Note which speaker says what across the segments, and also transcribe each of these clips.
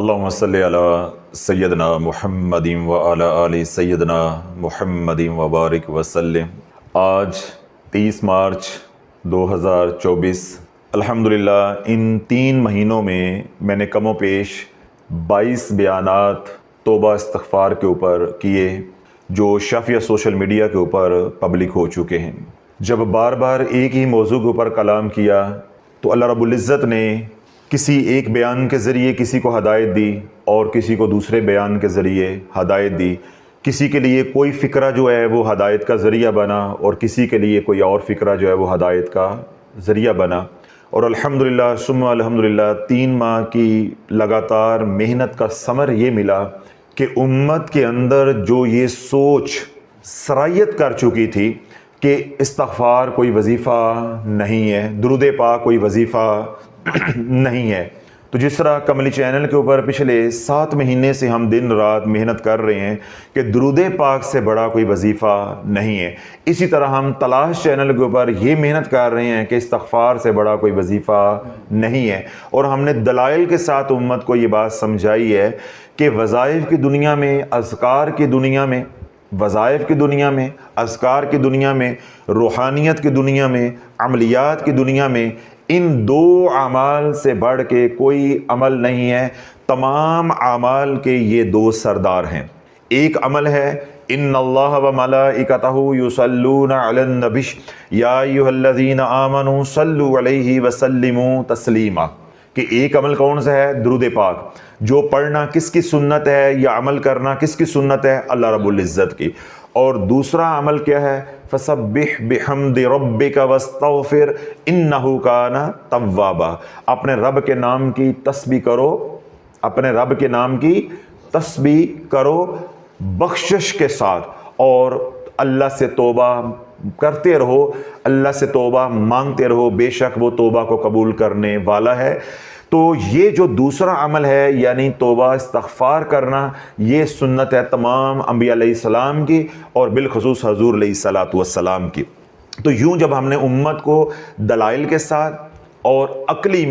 Speaker 1: اللہم صلی علی سیدنا محمد و علی آل سیدنا محمد وبارک وسلم۔ آج 30 مارچ 2024۔ الحمدللہ ان 3 مہینوں میں نے کم و بیش 22 بیانات توبہ استغفار کے اوپر کیے جو شافیہ سوشل میڈیا کے اوپر پبلک ہو چکے ہیں۔ جب بار بار ایک ہی موضوع کے اوپر کلام کیا تو اللہ رب العزت نے کسی ایک بیان کے ذریعے کسی کو ہدایت دی اور کسی کو دوسرے بیان کے ذریعے ہدایت دی۔ کسی کے لیے کوئی فکرہ جو ہے وہ ہدایت کا ذریعہ بنا اور کسی کے لیے کوئی اور فکرہ جو ہے وہ ہدایت کا ذریعہ بنا۔ اور الحمدللہ ثم الحمدللہ 3 ماہ کی لگاتار محنت کا ثمر یہ ملا کہ امت کے اندر جو یہ سوچ سرایت کر چکی تھی کہ استغفار کوئی وظیفہ نہیں ہے، درود پاک کوئی وظیفہ نہیں ہے، تو جس طرح کملی چینل کے اوپر پچھلے 7 مہینے سے ہم دن رات محنت کر رہے ہیں کہ درود پاک سے بڑا کوئی وظیفہ نہیں ہے، اسی طرح ہم تلاش چینل کے اوپر یہ محنت کر رہے ہیں کہ استغفار سے بڑا کوئی وظیفہ نہیں ہے۔ اور ہم نے دلائل کے ساتھ امت کو یہ بات سمجھائی ہے کہ وظائف کی دنیا میں، اذکار کی دنیا میں، وظائف کی دنیا میں، اذکار کی دنیا میں، روحانیت کی دنیا میں، عملیات کی دنیا میں ان 2 اعمال سے بڑھ کے کوئی عمل نہیں ہے۔ تمام اعمال کے یہ 2 سردار ہیں۔ ایک عمل ہے ان اللہ و ملائکتہ یصلون علی النبی یا ایھا الذین آمنوا صلوا علیہ وسلموا تسلیما، کہ ایک عمل کون سا ہے؟ درود پاک، جو پڑھنا کس کی سنت ہے یا عمل کرنا کس کی سنت ہے؟ اللہ رب العزت کی۔ اور دوسرا عمل کیا ہے؟ فسبح بحمد ربک واستغفر انہ کان توابا، اپنے رب کے نام کی تسبیح کرو، اپنے رب کے نام کی تسبیح کرو بخشش کے ساتھ، اور اللہ سے توبہ کرتے رہو، اللہ سے توبہ مانگتے رہو، بے شک وہ توبہ کو قبول کرنے والا ہے۔ تو یہ جو دوسرا عمل ہے یعنی توبہ استغفار کرنا، یہ سنت ہے تمام انبیاء علیہ السلام کی اور بالخصوص حضور علیہ الصلوۃ والسلام کی۔ تو یوں جب ہم نے امت کو دلائل کے ساتھ اور عقلی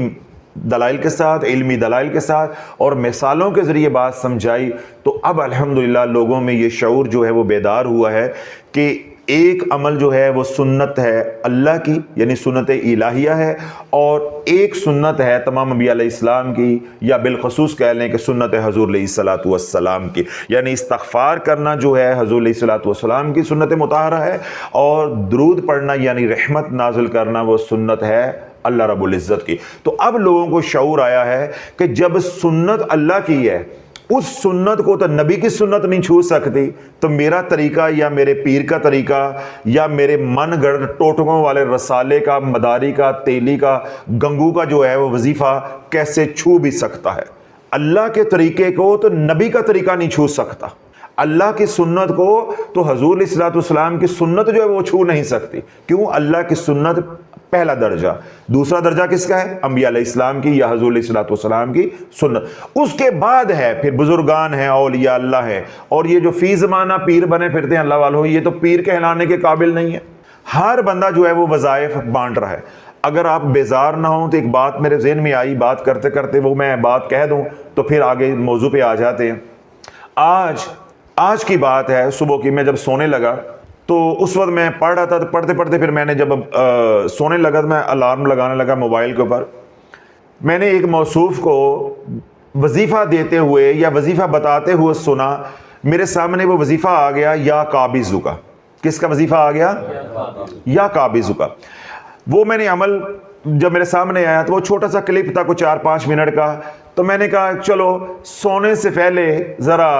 Speaker 1: دلائل کے ساتھ، علمی دلائل کے ساتھ اور مثالوں کے ذریعے بات سمجھائی، تو اب الحمدللہ لوگوں میں یہ شعور جو ہے وہ بیدار ہوا ہے کہ ایک عمل جو ہے وہ سنت ہے اللہ کی یعنی سنت الہیہ ہے، اور ایک سنت ہے تمام انبیاء علیہ السلام کی، یا بالخصوص کہہ لیں کہ سنت حضور علیہ الصلوۃ والسلام کی، یعنی استغفار کرنا جو ہے حضور علیہ الصلوۃ والسلام کی سنت مطہرہ ہے، اور درود پڑھنا یعنی رحمت نازل کرنا وہ سنت ہے اللہ رب العزت کی۔ تو اب لوگوں کو شعور آیا ہے کہ جب سنت اللہ کی ہے، اس سنت کو تو نبی کی سنت نہیں چھو سکتی، تو میرا طریقہ یا میرے پیر کا طریقہ یا میرے من گڑھ ٹوٹکوں والے رسالے کا، مداری کا، تیلی کا، گنگو کا جو ہے وہ وظیفہ کیسے چھو بھی سکتا ہے؟ اللہ کے طریقے کو تو نبی کا طریقہ نہیں چھو سکتا، اللہ کی سنت کو تو حضور علیہ الصلوۃ والسلام کی سنت جو ہے وہ چھو نہیں سکتی۔ کیوں؟ اللہ کی سنت پہلا درجہ، دوسرا درجہ کس کا ہے؟ انبیاء علیہ السلام کی یا حضور علیہ الصلوۃ والسلام کی سنت، اس کے بعد ہے پھر بزرگان ہیں، اولیاء اللہ ہے، اور یہ جو فی زمانہ پیر بنے پھرتے ہیں اللہ والوں، یہ تو پیر کہلانے کے قابل نہیں ہے۔ ہر بندہ جو ہے وہ وظائف بانٹ رہا ہے۔ اگر آپ بیزار نہ ہوں تو ایک بات میرے ذہن میں آئی، بات کرتے کرتے وہ میں بات کہہ دوں تو پھر آگے موضوع پہ آ جاتے ہیں۔ آج کی بات ہے، صبح کی میں جب سونے لگا تو اس وقت میں پڑھ رہا تھا، تو پڑھتے پڑھتے پھر میں نے جب سونے لگا تو میں الارم لگانے لگا موبائل کے اوپر، میں نے ایک موصوف کو وظیفہ دیتے ہوئے یا وظیفہ بتاتے ہوئے سنا، میرے سامنے وہ وظیفہ آ گیا، یا قابض کا۔ کس کا وظیفہ آ گیا؟ یا قابض کا۔ وہ میں نے عمل جب میرے سامنے آیا تو وہ چھوٹا سا کلپ تھا، کوئی 4-5 منٹ کا، تو میں نے کہا چلو سونے سے پہلے ذرا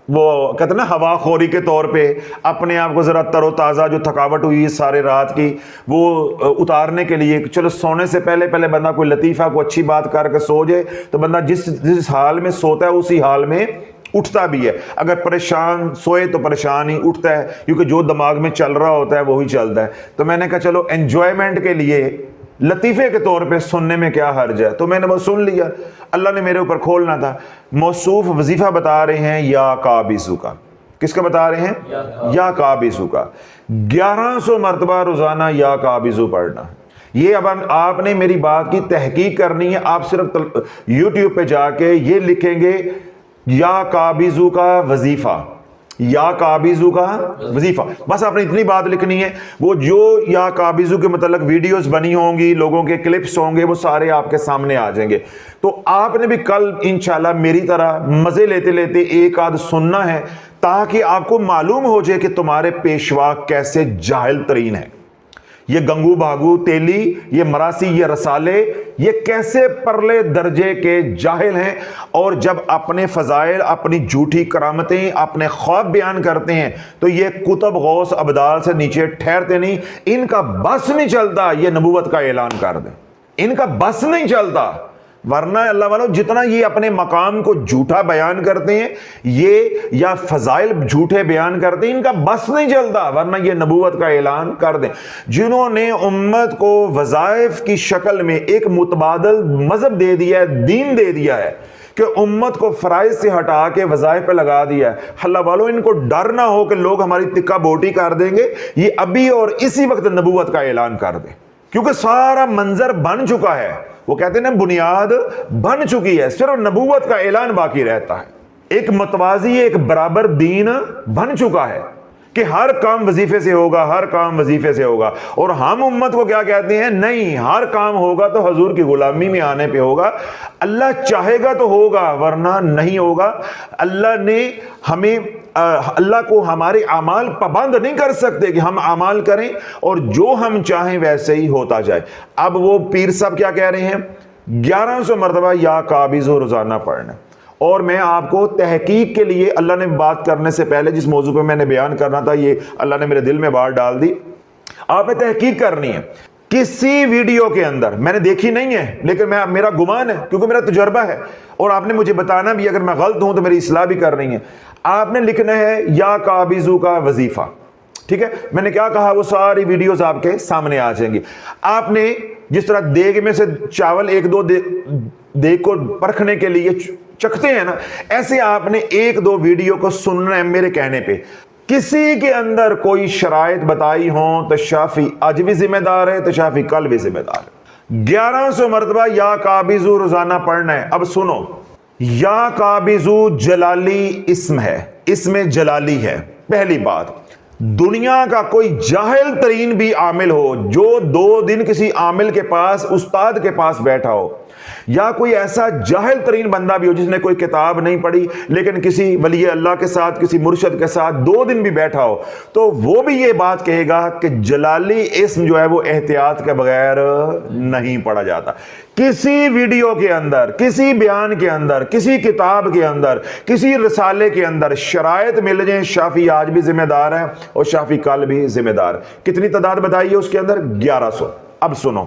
Speaker 1: وہ کہتے ہیں نا ہوا خوری کے طور پہ اپنے آپ کو ذرا تر و تازہ جو تھکاوٹ ہوئی ہے سارے رات کی وہ اتارنے کے لیے، چلو سونے سے پہلے بندہ کوئی لطیفہ کو اچھی بات کر کے سو جائے، تو بندہ جس حال میں سوتا ہے اسی حال میں اٹھتا بھی ہے۔ اگر پریشان سوئے تو پریشان ہی اٹھتا ہے، کیونکہ جو دماغ میں چل رہا ہوتا ہے وہی چلتا ہے۔ تو میں نے کہا چلو انجوائمنٹ کے لیے لطیفے کے طور پہ سننے میں کیا حرج ہے، تو میں نے وہ سن لیا۔ اللہ نے میرے اوپر کھولنا تھا۔ موصوف وظیفہ بتا رہے ہیں یا قابض کا، کس کا بتا رہے ہیں؟ یا قابض کا۔ 1100 مرتبہ روزانہ یا قابض پڑھنا، یہ اب آپ نے میری بات کی تحقیق کرنی ہے. آپ صرف یوٹیوب پہ جا کے یہ لکھیں گے یا قابضو کا وظیفہ, یا قابضو کا وظیفہ, بس آپ نے اتنی بات لکھنی ہے. وہ جو یا قابضو کے متعلق ویڈیوز بنی ہوں گی, لوگوں کے کلپس ہوں گے, وہ سارے آپ کے سامنے آ جائیں گے. تو آپ نے بھی کل انشاءاللہ میری طرح مزے لیتے لیتے ایک آدھ سننا ہے, تاکہ آپ کو معلوم ہو جائے کہ تمہارے پیشوا کیسے جاہل ترین ہے. یہ گنگو بھاگو تیلی, یہ مراسی, یہ رسالے, یہ کیسے پرلے درجے کے جاہل ہیں. اور جب اپنے فضائل, اپنی جھوٹی کرامتیں, اپنے خواب بیان کرتے ہیں تو یہ کتب غوث ابدال سے نیچے ٹھہرتے نہیں. ان کا بس نہیں چلتا یہ نبوت کا اعلان کر دیں, ان کا بس نہیں چلتا. ورنہ اللہ والوں جتنا یہ اپنے مقام کو جھوٹا بیان کرتے ہیں, یہ یا فضائل جھوٹے بیان کرتے ہیں, ان کا بس نہیں چلتا. ورنہ یہ نبوت کا اعلان کر دیں. جنہوں نے امت کو وظائف کی شکل میں ایک متبادل مذہب دے دیا ہے, دین دے دیا ہے, کہ امت کو فرائض سے ہٹا کے وظائف پہ لگا دیا ہے. اللہ والوں ان کو ڈر نہ ہو کہ لوگ ہماری تکہ بوٹی کر دیں گے, یہ ابھی اور اسی وقت نبوت کا اعلان کر دیں, کیونکہ سارا منظر بن چکا ہے. وہ کہتے ہیں نا بنیاد بن چکی ہے, صرف نبوت کا اعلان باقی رہتا ہے. ایک متوازی, ایک برابر دین بن چکا ہے کہ ہر کام وظیفے سے ہوگا, ہر کام وظیفے سے ہوگا. اور ہم امت کو کیا کہتے ہیں, نہیں, ہر کام ہوگا تو حضور کی غلامی میں آنے پہ ہوگا. اللہ چاہے گا تو ہوگا, ورنہ نہیں ہوگا. اللہ نے ہمیں, اللہ کو ہمارے اعمال پابند نہیں کر سکتے کہ ہم اعمال کریں اور جو ہم چاہیں ویسے ہی ہوتا جائے. اب وہ پیر صاحب کیا کہہ رہے ہیں, 1100 مرتبہ یا قابضو روزانہ پڑھنا. اور میں آپ کو تحقیق کے لیے, اللہ نے بات کرنے سے پہلے جس موضوع پہ میں نے بیان کرنا تھا, یہ اللہ نے میرے دل میں بات ڈال دی. آپ نے تحقیق کرنی ہے. کسی ویڈیو کے اندر, میں نے دیکھی نہیں ہے لیکن میرا گمان ہے کیونکہ میرا تجربہ ہے, اور آپ نے مجھے بتانا بھی, اگر میں غلط ہوں تو میری اصلاح بھی کرنی ہے. آپ نے لکھنا ہے یا قابضو کا وظیفہ, ٹھیک ہے. میں نے کیا کہا, وہ ساری ویڈیوز آپ کے سامنے آ جائیں گی. آپ نے جس طرح دیگ میں سے چاول ایک دو دیگ کو پرکھنے کے لیے چکھتے ہیں نا, ایسے آپ نے ایک دو ویڈیو کو سننا ہے میرے کہنے پہ. کسی کے اندر کوئی شرائط بتائی ہوں تو شافی آج بھی ذمہ دار ہے, تو شافی کل بھی ذمہ دار ہے. 1100 مرتبہ یا قابضو روزانہ پڑھنا ہے. اب سنو, یا قابضو جلالی اسم ہے, اسم جلالی ہے. پہلی بات, دنیا کا کوئی جاہل ترین بھی عامل ہو جو 2 دن کسی عامل کے پاس, استاد کے پاس بیٹھا ہو, یا کوئی ایسا جاہل ترین بندہ بھی ہو جس نے کوئی کتاب نہیں پڑھی لیکن کسی ولی اللہ کے ساتھ, کسی مرشد کے ساتھ 2 دن بھی بیٹھا ہو, تو وہ بھی یہ بات کہے گا کہ جلالی اسم جو ہے وہ احتیاط کے بغیر نہیں پڑھا جاتا. کسی ویڈیو کے اندر, کسی بیان کے اندر, کسی کتاب کے اندر, کسی رسالے کے اندر شرائط مل جائیں, شافی آج بھی ذمہ دار ہے اور شافی کل بھی ذمہ دار. کتنی تعداد بتائیے اس کے اندر, 1100. اب سنو,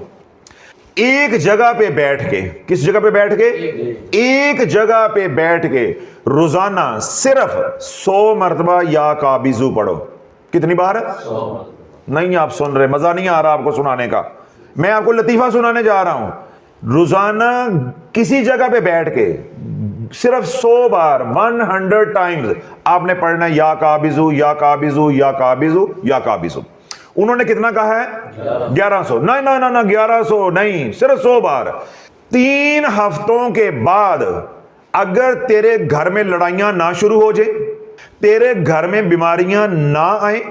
Speaker 1: ایک جگہ پہ بیٹھ کے, کس جگہ پہ بیٹھ کے, ایک جگہ پہ بیٹھ کے روزانہ صرف 100 مرتبہ یا قابضو پڑھو. کتنی بار؟ 100. نہیں آپ سن رہے, مزہ نہیں آ رہا آپ کو سنانے کا. میں آپ کو لطیفہ سنانے جا رہا ہوں. روزانہ کسی جگہ پہ بیٹھ کے صرف 100 بار, 100 ٹائمز آپ نے پڑھنا ہے یا قابضو, یا قابضو, یا قابضو, یا قابضو. انہوں نے کتنا کہا ہے, 1100. نہیں 1100 نہیں, صرف 100 بار. 3 ہفتوں کے بعد اگر تیرے گھر میں لڑائیاں نہ شروع ہو جائیں, تیرے گھر میں بیماریاں نہ آئیں,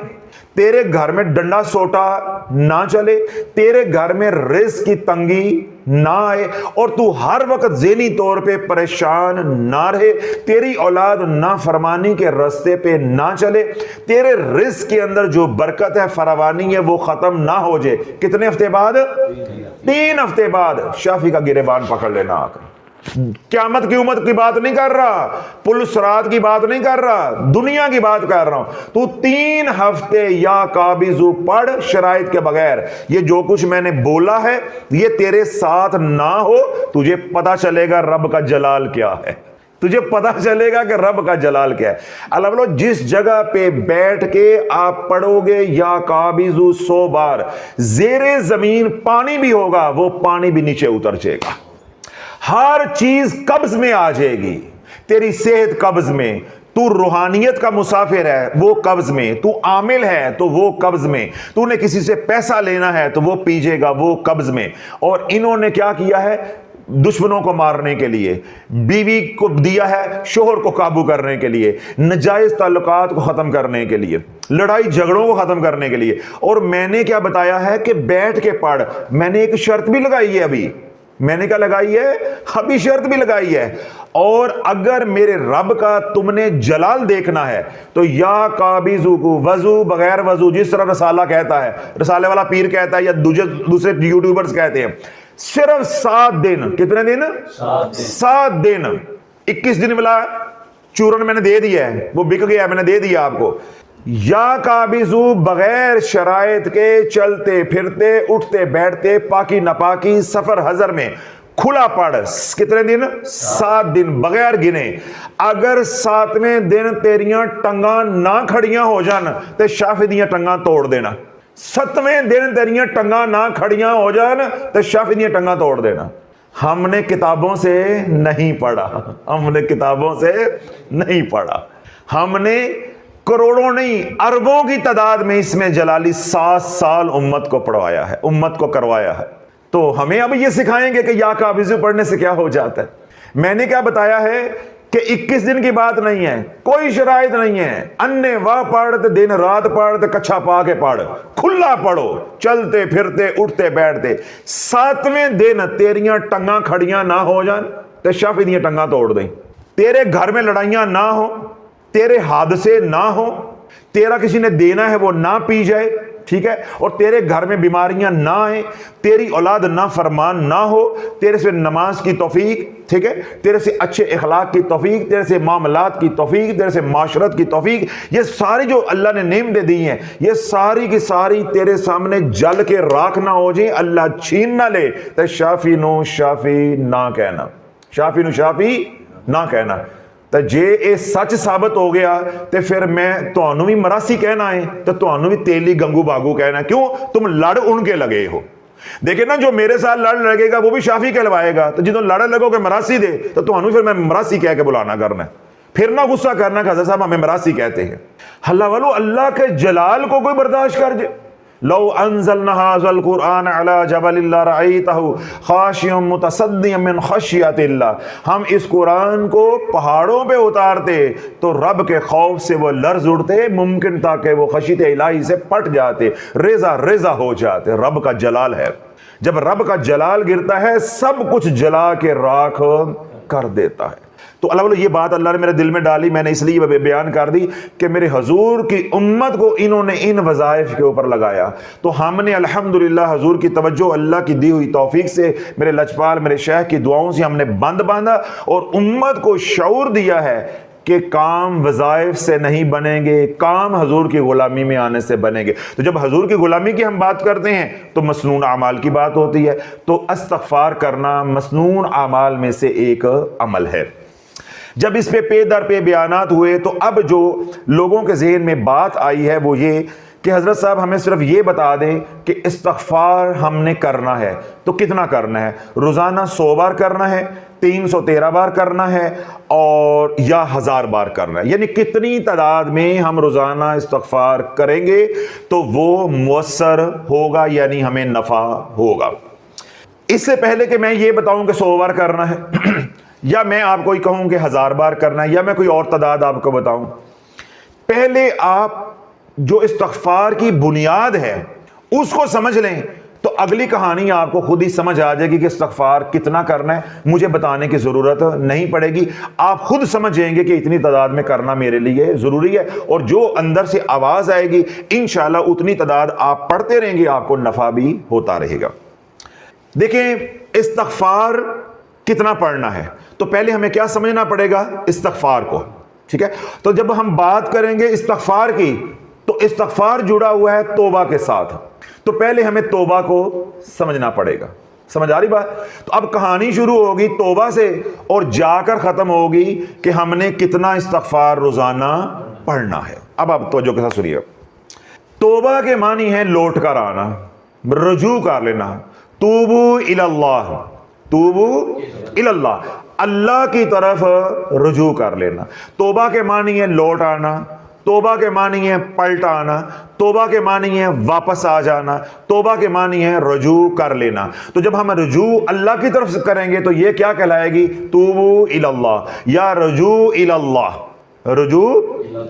Speaker 1: تیرے گھر میں ڈنڈا سوٹا نہ چلے, تیرے گھر میں رزق کی تنگی نہ آئے, اور تو ہر وقت ذہنی طور پہ پریشان نہ رہے, تیری اولاد نافرمانی کے راستے پہ نہ چلے, تیرے رزق کے اندر جو برکت ہے, فراوانی ہے, وہ ختم نہ ہو جائے. کتنے ہفتے بعد؟ 3 ہفتے بعد. شافی کا گریبان پکڑ لینا آ کر. قیامت کی امت کی بات نہیں کر رہا, پل صراط کی بات نہیں کر رہا, دنیا کی بات کر رہا ہوں. تو 3 ہفتے یا قابضو پڑھ شرائط کے بغیر. یہ جو کچھ میں نے بولا ہے یہ تیرے ساتھ نہ ہو, تجھے پتا چلے گا رب کا جلال کیا ہے, تجھے پتا چلے گا کہ رب کا جلال کیا ہے. اللہ بولو, جس جگہ پہ بیٹھ کے آپ پڑھو گے یا قابضو 100 بار, زیر زمین پانی بھی ہوگا, وہ پانی بھی نیچے اتر جائے گا. ہر چیز قبض میں آ جائے گی, تیری صحت قبض میں,
Speaker 2: تو روحانیت کا مسافر ہے وہ قبض میں، تو عامل ہے تو وہ قبض میں، تو نے کسی سے پیسہ لینا ہے تو وہ پیجے گا وہ قبض میں۔ اور انہوں نے کیا کیا ہے؟ دشمنوں کو مارنے کے لیے، بیوی کو دیا ہے شوہر کو قابو کرنے کے لیے، ناجائز تعلقات کو ختم کرنے کے لیے، لڑائی جھگڑوں کو ختم کرنے کے لیے۔ اور میں نے کیا بتایا ہے کہ بیٹھ کے پڑھ، میں نے ایک شرط بھی لگائی ہے، ابھی میں نے کیا لگائی ہے؟ ابھی شرط بھی لگائی ہے۔ اور اگر میرے رب کا تم نے جلال دیکھنا ہے تو یا قابضو کو وضو بغیر وضو، جس طرح رسالہ کہتا ہے، رسالے والا پیر کہتا ہے یا دوسرے یوٹیوبرز کہتے ہیں، صرف 7 دن، کتنے دن؟ 7 دن، 21 دن والا چورن میں نے دے دیا ہے، وہ بک گیا ہے، میں نے دے دیا آپ کو۔ یا قابضو بغیر شرائط کے، چلتے پھرتے اٹھتے بیٹھتے پاکی ناپاکی سفر حضر میں کھلا پڑھ، کتنے دن؟ 7 دن بغیر گنے۔ اگر 7ویں دن تیریاں ٹنگاں نہ کھڑیاں ہو جان تے شافی دیاں ٹنگاں توڑ دینا۔ 7ویں دن تیریاں ٹنگاں نہ کھڑیاں ہو جان تے شافی دیاں ٹنگاں توڑ دینا۔ ہم نے کتابوں سے نہیں پڑھا، ہم نے کتابوں سے نہیں پڑھا، ہم نے کروڑوں نہیں اربوں کی تعداد میں اس میں جلالی 7 سال امت کو پڑھوایا ہے، امت کو کروایا ہے۔ تو ہمیں اب یہ سکھائیں گے کہ یا قابضو پڑھنے سے کیا ہو جاتا ہے؟ میں نے کیا بتایا ہے کہ 21 دن کی بات نہیں ہے، کوئی شرائط نہیں ہے، انے واہ پڑھ، دن رات پڑھ، کچھا پا کے پڑھ، کھلا پڑھو، چلتے پھرتے اٹھتے بیٹھتے۔ 7ویں دن تیریاں ٹنگاں کھڑیاں نہ ہو جان تو شافی دیاں ٹنگاں توڑ دیں، تیرے گھر میں لڑائیاں نہ ہو، تیرے حادثے نہ ہو، تیرا کسی نے دینا ہے وہ نہ پی جائے، ٹھیک ہے، اور تیرے گھر میں بیماریاں نہ آئیں، تیری اولاد نہ فرمان نہ ہو، تیرے سے نماز کی توفیق، ٹھیک ہے، تیرے سے اچھے اخلاق کی توفیق، تیرے سے معاملات کی توفیق، تیرے سے معاشرت کی توفیق، یہ ساری جو اللہ نے نعمتیں دی ہیں یہ ساری کی ساری تیرے سامنے جل کے راکھ نہ ہو جائیں، اللہ چھین نہ لے تو شافی نو شافی نہ کہنا، شافی نو شافی نہ کہنا۔ تو جے اے سچ ثابت ہو گیا تو پھر میں تانوں بھی مراسی کہنا ہے تو تانوں بھی تیلی گنگو باگو کہنا ہے۔ کیوں؟ تم لڑ ان کے لگے ہو۔ دیکھیں نا، جو میرے ساتھ لڑ لگے گا وہ بھی شافی کہلوائے گا، تو جدوں لڑ لگو کہ مراسی دے تو تانوں پھر میں مراسی کہہ کے بلانا کرنا ہے، پھر نہ غصہ کرنا کہ حضرت صاحب ہمیں مراسی کہتے ہیں۔ اللہ والو، اللہ کے جلال کو کوئی برداشت کر جائے؟ لو انزلنا هذا القرآن على جبل لرأيته خاشعا متصدعا من خشیت اللہ، ہم اس قرآن کو پہاڑوں پہ اتارتے تو رب کے خوف سے وہ لرز اڑتے، ممکن تھا کہ وہ خشیت الہی سے پٹ جاتے، ریزہ ریزہ ہو جاتے۔ رب کا جلال ہے، جب رب کا جلال گرتا ہے سب کچھ جلا کے راکھ کر دیتا ہے۔ تو اللہ یہ بات اللہ نے میرے دل میں ڈالی، میں نے اس لیے بیان کر دی کہ میرے حضور کی امت کو انہوں نے ان وظائف کے اوپر لگایا، تو ہم نے الحمدللہ حضور کی توجہ اللہ کی دی ہوئی توفیق سے، میرے لجپال میرے شیخ کی دعاؤں سے ہم نے بند باندھا اور امت کو شعور دیا ہے کہ کام وظائف سے نہیں بنیں گے، کام حضور کی غلامی میں آنے سے بنیں گے۔ تو جب حضور کی غلامی کی ہم بات کرتے ہیں تو مسنون اعمال کی بات ہوتی ہے، تو استغفار کرنا مسنون اعمال میں سے ایک عمل ہے۔ جب اس پہ در پہ بیانات ہوئے تو اب جو لوگوں کے ذہن میں بات آئی ہے وہ یہ کہ حضرت صاحب ہمیں صرف یہ بتا دیں کہ استغفار ہم نے کرنا ہے تو کتنا کرنا ہے؟ روزانہ 100 بار کرنا ہے، 313 بار کرنا ہے، اور یا 1000 بار کرنا ہے؟ یعنی کتنی تعداد میں ہم روزانہ استغفار کریں گے تو وہ مؤثر ہوگا، یعنی ہمیں نفع ہوگا۔ اس سے پہلے کہ میں یہ بتاؤں کہ 100 بار کرنا ہے یا میں آپ کو ہی کہوں کہ 1000 بار کرنا ہے یا میں کوئی اور تعداد آپ کو بتاؤں، پہلے آپ جو استغفار کی بنیاد ہے اس کو سمجھ لیں تو اگلی کہانی آپ کو خود ہی سمجھ آ جائے گی کہ استغفار کتنا کرنا ہے، مجھے بتانے کی ضرورت نہیں پڑے گی، آپ خود سمجھ جائیں گے کہ اتنی تعداد میں کرنا میرے لیے ضروری ہے، اور جو اندر سے آواز آئے گی انشاءاللہ اتنی تعداد آپ پڑھتے رہیں گے، آپ کو نفع بھی ہوتا رہے گا۔ دیکھیں استغفار کتنا پڑھنا ہے، تو پہلے ہمیں کیا سمجھنا پڑے گا؟ استغفار کو، ٹھیک ہے؟ تو جب ہم بات کریں گے استغفار کی تو استغفار جڑا ہوا ہے توبہ کے ساتھ، تو پہلے ہمیں توبہ کو سمجھنا پڑے گا۔ سمجھ آ رہی بات؟ تو اب کہانی شروع ہوگی توبہ سے اور جا کر ختم ہوگی کہ ہم نے کتنا استغفار روزانہ پڑھنا ہے۔ اب آپ توجہ کے ساتھ سنیے، توبہ کے معنی ہے لوٹ کر آنا، رجوع کر لینا، توبو الی اللہ، توبو الی اللہ، اللہ کی طرف رجوع کر لینا. توبہ کے معنی ہے لوٹ آنا, توبہ کے معنی ہے پلٹ آنا, توبہ کے معنی ہے واپس آ جانا, توبہ کے معنی ہے رجوع کر لینا. تو جب ہم رجوع اللہ کی طرف سے کریں گے تو یہ کیا کہلائے گی؟ توبو اللہ یا رجوع اللہ, رجوع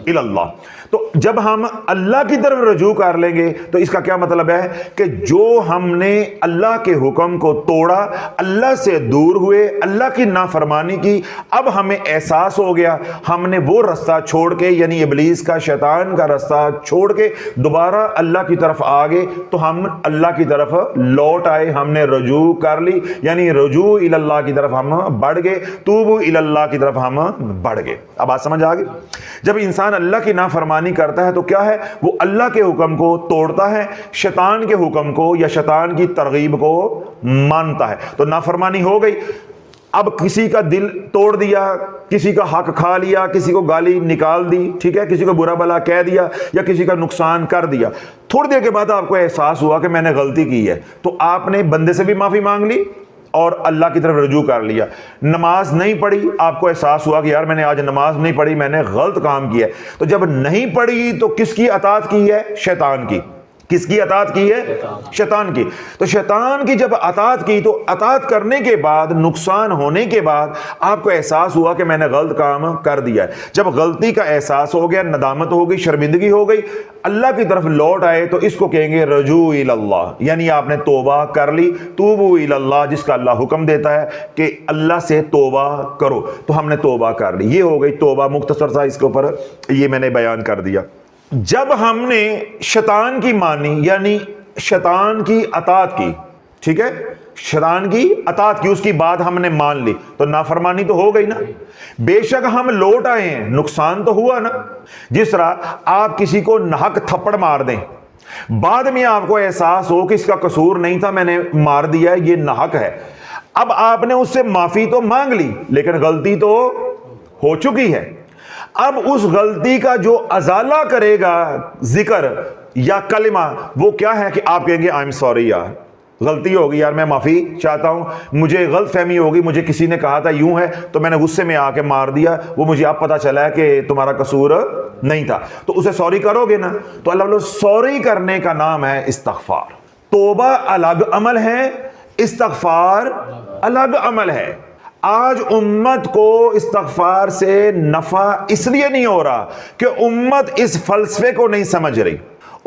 Speaker 2: اللہ. تو جب ہم اللہ کی طرف رجوع کر لیں گے تو اس کا کیا مطلب ہے کہ جو ہم نے اللہ کے حکم کو توڑا, اللہ سے دور ہوئے, اللہ کی نافرمانی کی, اب ہمیں احساس ہو گیا ہم نے وہ رستہ چھوڑ کے, یعنی ابلیس کا, شیطان کا رستہ چھوڑ کے دوبارہ اللہ کی طرف آ گئے, تو ہم اللہ کی طرف لوٹ آئے, ہم نے رجوع کر لی, یعنی رجوع اللہ کی طرف ہم بڑھ گئے, توبو اللہ کی طرف ہم بڑھ گئے. اب بات سمجھ آ گئی؟ جب انسان اللہ کی نافرمانی کرتا ہے تو کیا ہے؟ وہ اللہ کے حکم کو توڑتا ہے, شیطان کے حکم کو یا شیطان کی ترغیب کو مانتا ہے. تو نافرمانی ہو گئی. اب کسی کا دل توڑ دیا, کسی کا حق کھا لیا, کسی کو گالی نکال دی, ٹھیک ہے, کسی کو برا بھلا کہہ دیا یا کسی کا نقصان کر دیا. تھوڑی دیر کے بعد آپ کو احساس ہوا کہ میں نے غلطی کی ہے, تو آپ نے بندے سے بھی معافی مانگ لی اور اللہ کی طرف رجوع کر لیا. نماز نہیں پڑھی, آپ کو احساس ہوا کہ یار میں نے آج نماز نہیں پڑھی, میں نے غلط کام کیا ہے. تو جب نہیں پڑھی تو کس کی اطاعت کی ہے؟ شیطان کی. کس کی اطاعت کی ہے؟ شیطان کی. تو شیطان کی جب اطاعت کی تو اطاعت کرنے کے بعد, نقصان ہونے کے بعد آپ کو احساس ہوا کہ میں نے غلط کام کر دیا ہے. جب غلطی کا احساس ہو گیا, ندامت ہو گئی, شرمندگی ہو گئی, اللہ کی طرف لوٹ آئے تو اس کو کہیں گے رجوع اللہ, یعنی آپ نے توبہ کر لی. توبو اللہ, جس کا اللہ حکم دیتا ہے کہ اللہ سے توبہ کرو, تو ہم نے توبہ کر لی. یہ ہو گئی توبہ. مختصر سا اس کے اوپر یہ میں نے بیان کر دیا. جب ہم نے شیطان کی مانی, یعنی شیطان کی اطاعت کی, ٹھیک ہے, شیطان کی اطاعت کی, اس کی بات ہم نے مان لی, تو نافرمانی تو ہو گئی نا. بے شک ہم لوٹ آئے ہیں, نقصان تو ہوا نا. جس طرح آپ کسی کو ناحق تھپڑ مار دیں, بعد میں آپ کو احساس ہو کہ اس کا قصور نہیں تھا, میں نے مار دیا ہے, یہ ناحق ہے. اب آپ نے اس سے معافی تو مانگ لی, لیکن غلطی تو ہو چکی ہے. اب اس غلطی کا جو ازالہ کرے گا ذکر یا کلمہ, وہ کیا ہے کہ آپ کہیں گے آئی ایم سوری یار, غلطی ہوگی یار, میں معافی چاہتا ہوں, مجھے غلط فہمی ہوگی, مجھے کسی نے کہا تھا یوں ہے تو میں نے غصے میں آ کے مار دیا, وہ مجھے اب پتا چلا ہے کہ تمہارا قصور نہیں تھا. تو اسے سوری کرو گے نا. تو اللہ بولو سوری کرنے کا نام ہے استغفار. توبہ الگ عمل ہے, استغفار الگ عمل ہے. آج امت کو استغفار سے نفع اس لیے نہیں ہو رہا کہ امت اس فلسفے کو نہیں سمجھ رہی.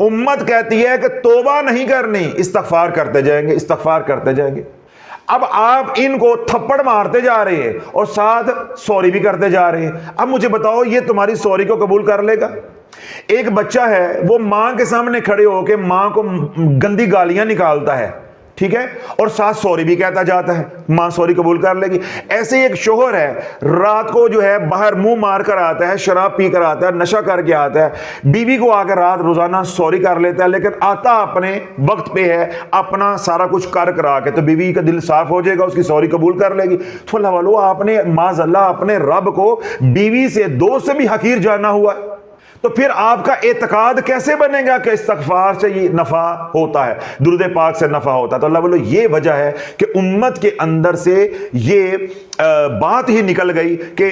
Speaker 2: امت کہتی ہے کہ توبہ نہیں کرنی, استغفار کرتے جائیں گے, استغفار کرتے جائیں گے. اب آپ ان کو تھپڑ مارتے جا رہے ہیں اور ساتھ سوری بھی کرتے جا رہے ہیں. اب مجھے بتاؤ یہ تمہاری سوری کو قبول کر لے گا؟ ایک بچہ ہے, وہ ماں کے سامنے کھڑے ہو کے ماں کو گندی گالیاں نکالتا ہے, ٹھیک ہے, اور ساتھ سوری بھی کہتا جاتا ہے, ماں سوری قبول کر لے گی. ایسے ایک شوہر ہے, رات کو جو ہے باہر منہ مار کر آتا ہے, شراب پی کر آتا ہے, نشہ کر کے آتا ہے, بیوی کو آ کر رات روزانہ سوری کر لیتا ہے, لیکن آتا اپنے وقت پہ ہے, اپنا سارا کچھ کر کرا کے, تو بیوی کا دل صاف ہو جائے گا, اس کی سوری قبول کر لے گی. تو اللہ والو, آپ نے معاذ اللہ اپنے رب کو بیوی سے, دوست سے بھی حقیر جانا ہوا ہے. تو پھر آپ کا اعتقاد کیسے بنے گا کہ استغفار سے یہ نفع ہوتا ہے, درود پاک سے نفع ہوتا ہے؟ تو اللہ بولو یہ وجہ ہے کہ امت کے اندر سے یہ بات ہی نکل گئی کہ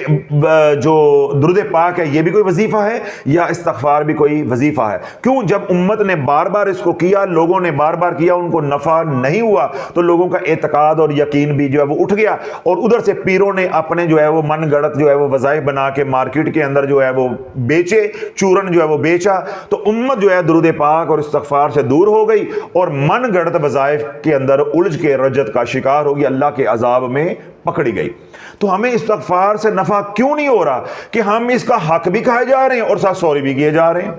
Speaker 2: جو درود پاک ہے یہ بھی کوئی وظیفہ ہے یا استغفار بھی کوئی وظیفہ ہے. کیوں؟ جب امت نے بار بار اس کو کیا, لوگوں نے بار بار کیا, ان کو نفع نہیں ہوا, تو لوگوں کا اعتقاد اور یقین بھی جو ہے وہ اٹھ گیا, اور ادھر سے پیروں نے اپنے جو ہے وہ من گڑت جو ہے وہ وظائف بنا کے مارکیٹ کے اندر جو ہے وہ بیچے, چورن جو ہے وہ بیچا. تو امت جو ہے درود پاک اور استغفار سے دور ہو گئی اور من گڑت وظائف کے اندر الجھ کے رجت کا شکار ہوگی, اللہ کے عذاب میں پکڑی گئی. تو ہمیں استغفار سے نفع کیوں نہیں ہو رہا کہ ہم اس کا حق بھی کھائے جا رہے ہیں اور ساتھ سوری بھی کیے جا رہے ہیں,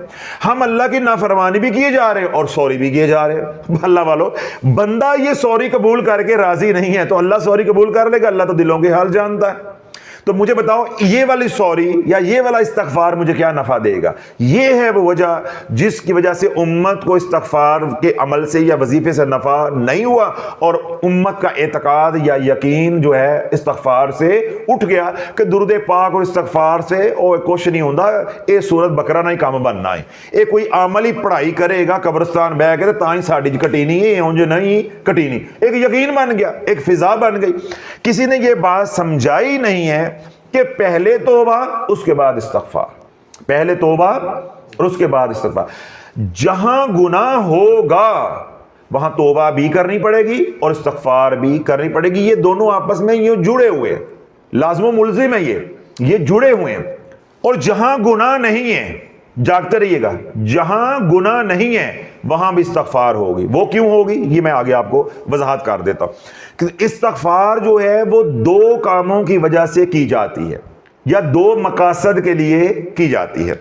Speaker 2: ہم اللہ کی نافرمانی بھی کیے جا رہے ہیں اور سوری بھی کیے جا رہے ہیں. اللہ والو, بندہ یہ سوری قبول کر کے راضی نہیں ہے تو اللہ سوری قبول کر لے گا؟ اللہ تو دلوں کے حال جانتا ہے. تو مجھے بتاؤ یہ والی سوری یا یہ والا استغفار مجھے کیا نفع دے گا؟ یہ ہے وہ وجہ جس کی وجہ سے امت کو استغفار کے عمل سے یا وظیفے سے نفع نہیں ہوا، اور امت کا اعتقاد یا یقین جو ہے استغفار سے اٹھ گیا کہ درود پاک اور استغفار سے کچھ نہیں ہوتا، یہ سورت بقرہ نہیں کام بننا ہے، یہ کوئی عملی پڑھائی کرے گا قبرستان بہ کے تاں ہی ساڈی کٹی نہیں ہے، اونج نہیں کٹی نہیں، ایک یقین بن گیا، ایک فضا بن گئی۔ کسی نے یہ بات سمجھائی نہیں ہے کہ پہلے توبہ اس کے بعد استغفار، پہلے توبہ اور اس کے بعد استغفار۔ جہاں گناہ ہوگا وہاں توبہ بھی کرنی پڑے گی اور استغفار بھی کرنی پڑے گی، یہ دونوں آپس میں یہ جڑے ہوئے ہیں، لازم و ملزم ہے، یہ جڑے ہوئے ہیں۔ اور جہاں گناہ نہیں ہے، جاگتے رہیے گا، جہاں گناہ نہیں ہے وہاں بھی استغفار ہوگی۔ وہ کیوں ہوگی یہ میں آگے آپ کو وضاحت کر دیتا ہوں کہ استغفار جو ہے وہ دو کاموں کی وجہ سے کی جاتی ہے یا دو مقاصد کے لیے کی جاتی ہے۔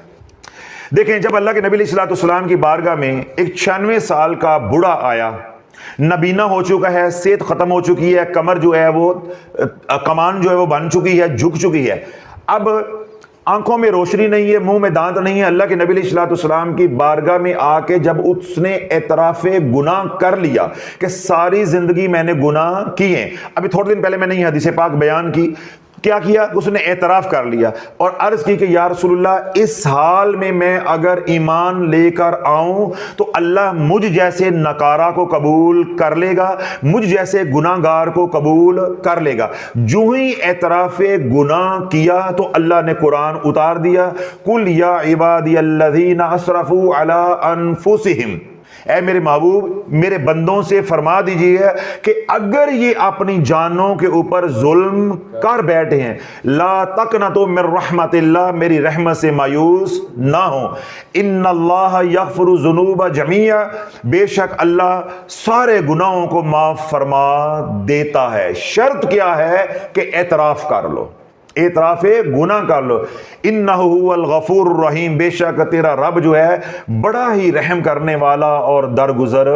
Speaker 2: دیکھیں، جب اللہ کے نبی علیہ الصلوۃ والسلام کی بارگاہ میں ایک 96 سال کا بوڑھا آیا، نبینا ہو چکا ہے، صحت ختم ہو چکی ہے، کمر جو ہے وہ کمان جو ہے وہ بن چکی ہے، جھک چکی ہے، اب آنکھوں میں روشنی نہیں ہے، منہ میں دانت نہیں ہے۔ اللہ کے نبی علیہ الصلوۃ والسلام کی بارگاہ میں آ کے جب اس نے اعتراف گناہ کر لیا کہ ساری زندگی میں نے گناہ کیے، ابھی تھوڑے دن پہلے میں نے یہ حدیث پاک بیان کی، کیا کیا؟ اس نے اعتراف کر لیا اور عرض کی کہ یا رسول اللہ، اس حال میں اگر ایمان لے کر آؤں تو اللہ مجھ جیسے نکارہ کو قبول کر لے گا، مجھ جیسے گناہگار کو قبول کر لے گا۔ جو ہی اعتراف گناہ کیا تو اللہ نے قرآن اتار دیا، قل یا عبادی الذین اسرفوا علی انفسہم، اے میرے محبوب میرے بندوں سے فرما دیجئے کہ اگر یہ اپنی جانوں کے اوپر ظلم کر بیٹھے ہیں، لا تقنطوا من رحمت اللہ، میری رحمت سے مایوس نہ ہو، ان اللہ یغفر الذنوب جميعا، بے شک اللہ سارے گناہوں کو معاف فرما دیتا ہے۔ شرط کیا ہے کہ اعتراف کر لو، اعتراف گناہ کر لو۔ انہ هو الغفور الرحیم، بے شک تیرا رب جو ہے بڑا ہی رحم کرنے والا اور درگزر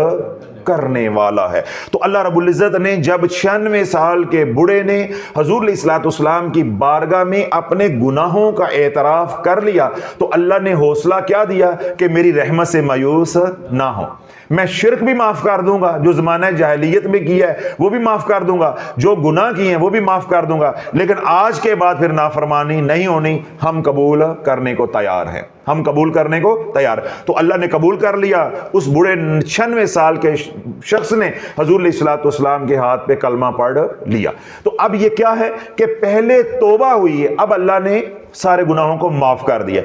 Speaker 2: کرنے والا ہے۔ تو اللہ رب العزت نے جب 96 سال کے بوڑھے نے حضور علیہ الصلوۃ والسلام کی بارگاہ میں اپنے گناہوں کا اعتراف کر لیا تو اللہ نے حوصلہ کیا دیا کہ میری رحمت سے مایوس نہ ہو، میں شرک بھی معاف کر دوں گا، جو زمانہ جاہلیت میں کیا ہے وہ بھی معاف کر دوں گا، جو گناہ کیے ہیں وہ بھی معاف کر دوں گا، لیکن آج کے بعد پھر نافرمانی نہیں ہونی، ہم قبول کرنے کو تیار ہیں، ہم قبول کرنے کو تیار۔ تو اللہ نے قبول کر لیا، اس بوڑھے 96 سال کے شخص نے حضور علیہ الصلوۃ والسلام کے ہاتھ پہ کلمہ پڑھ لیا۔ تو اب یہ کیا ہے کہ پہلے توبہ ہوئی ہے، اب اللہ نے سارے گناہوں کو معاف کر دیا۔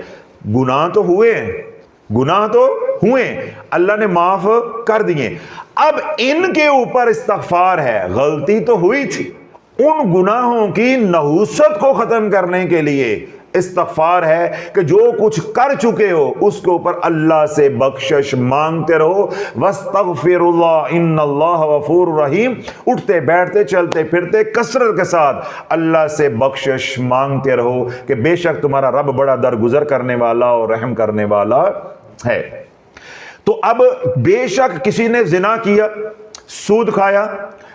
Speaker 2: گناہ تو ہوئے ہیں، گناہ تو ہوئے، اللہ نے معاف کر دیے، اب ان کے اوپر استغفار ہے۔ غلطی تو ہوئی تھی، ان گناہوں کی نحوست کو ختم کرنے کے لیے استغفار ہے کہ جو کچھ کر چکے ہو اس کے اوپر اللہ سے بخشش مانگتے رہو، واستغفر اللہ ان اللہ غفور رحیم، اٹھتے بیٹھتے چلتے پھرتے کثرت کے ساتھ اللہ سے بخشش مانگتے رہو کہ بے شک تمہارا رب بڑا درگزر کرنے والا اور رحم کرنے والا ہے۔ تو اب بے شک کسی نے زنا کیا، سود کھایا،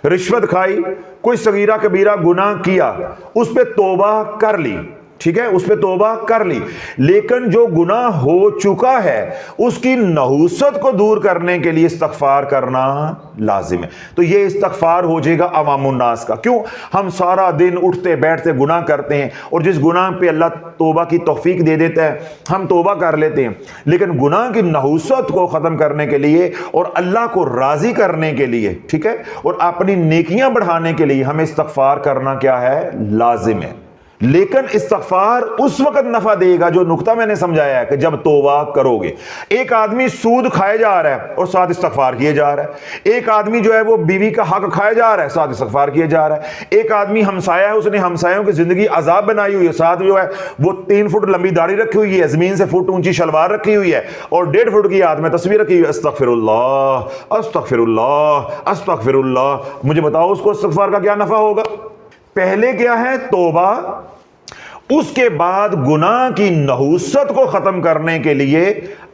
Speaker 2: رشوت کھائی، کوئی صغیرہ کبیرہ گناہ کیا، اس پہ توبہ کر لی، ٹھیک ہے، اس پہ توبہ کر لی، لیکن جو گناہ ہو چکا ہے اس کی نحوست کو دور کرنے کے لیے استغفار کرنا لازم ہے۔ تو یہ استغفار ہو جائے گا عوام الناس کا۔ کیوں؟ ہم سارا دن اٹھتے بیٹھتے گناہ کرتے ہیں، اور جس گناہ پہ اللہ توبہ کی توفیق دے دیتا ہے ہم توبہ کر لیتے ہیں، لیکن گناہ کی نحوست کو ختم کرنے کے لیے اور اللہ کو راضی کرنے کے لیے، ٹھیک ہے، اور اپنی نیکیاں بڑھانے کے لیے ہمیں استغفار کرنا کیا ہے؟ لازم ہے۔ لیکن استغفار اس وقت نفع دے گا، جو نقطہ میں نے سمجھایا ہے کہ جب توبہ کرو گے۔ ایک آدمی سود کھائے جا رہا ہے اور ساتھ استغفار کیے جا رہا ہے، ایک آدمی جو ہے وہ بیوی کا حق کھائے جا رہا ہے، ساتھ استغفار کیے جا رہا ہے، ایک آدمی ہمسایہ ہے، اس نے ہمسایوں کی زندگی عذاب بنائی ہوئی ہے، ساتھ جو ہے وہ 3 فٹ لمبی داڑھی رکھی ہوئی ہے، زمین سے فٹ اونچی شلوار رکھی ہوئی ہے، اور 1.5 فٹ کی ہاتھ میں تصویر رکھی ہوئی ہے، استغفر اللہ استغفر اللہ استغفر اللہ۔ مجھے بتاؤ اس کو استغفار کا کیا نفع ہوگا؟ پہلے کیا ہے؟ توبہ، اس کے بعد گناہ کی نحوست کو ختم کرنے کے لیے